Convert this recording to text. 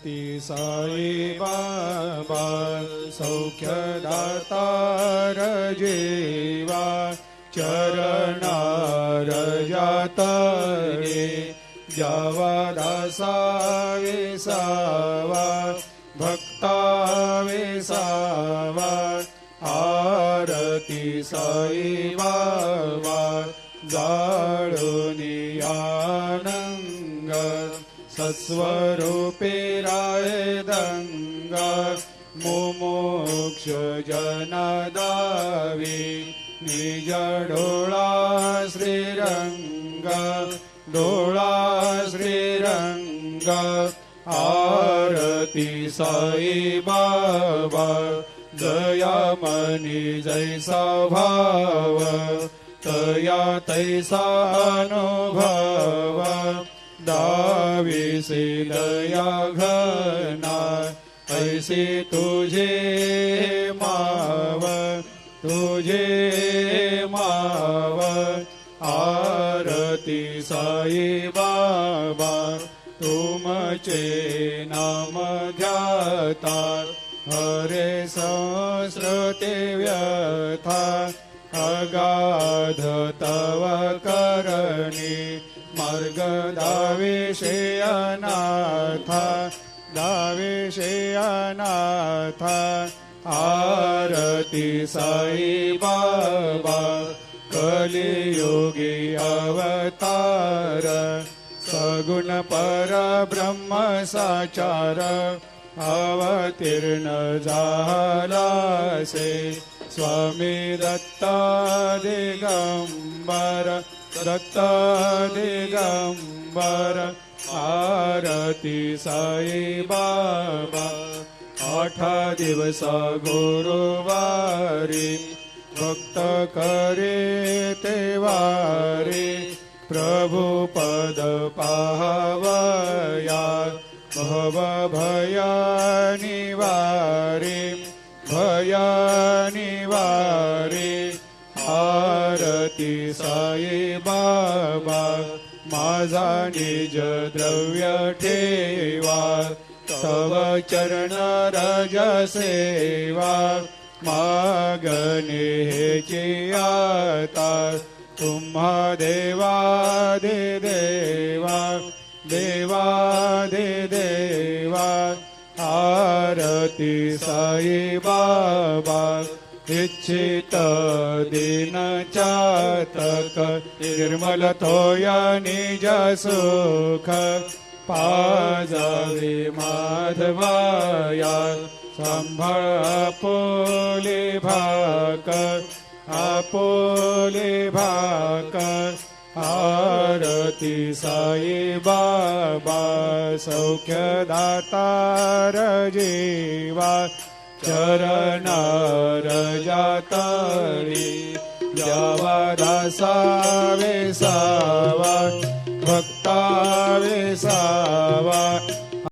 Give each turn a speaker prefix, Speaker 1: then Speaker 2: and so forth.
Speaker 1: ती साई बाबा सौख्यदातार जीवा चरणार जातरे जावा दासा विसावा भक्ता विसावा आरती साई बाबा जाळूनी आनंग सस्वरूपे राय दंग मुमुक्ष जनदावी निज डोळा श्रीरंग डोळा श्रीरंग आरती साई बाबा दयामनी जैसा भाव तया तैसा अनुभव दाविसे दया घना ऐसे तुझे माव तुझे माव आरती साई बाबा तुमचे नाम ध्याता हरे संस्कृते व्यथा अगाध तव करणी मार्ग दाविषे अनाथा दाविषे अनाथा आरती साई बाबा कलियुगी अवतार सगुण परब्रह्म साचार अवतीर्ण झालासे स्वामी दत्ता दिगंबर दत्ता दिगंबर आरती साई बाबा 8 दिवस गुरुवारी भक्त करे तेवारी प्रभु पद पाहवया भव भया निवारी भया निवारी आरती साई बाबा माझा निज द्रव्य ठेवा तव चरण रज सेवा मागणे हेची आता तुम्हा देवादि देवा देवादि देवा आरती साई बाबा इच्छित दिन चातक निर्मल तोया निज सुख पाजावे माधवाया सांभाळ आपोले भाकर आरती साई बाबा सौख्यदातार जीवा चरणार जातरी जावा दासा विसावा भक्ता विसावा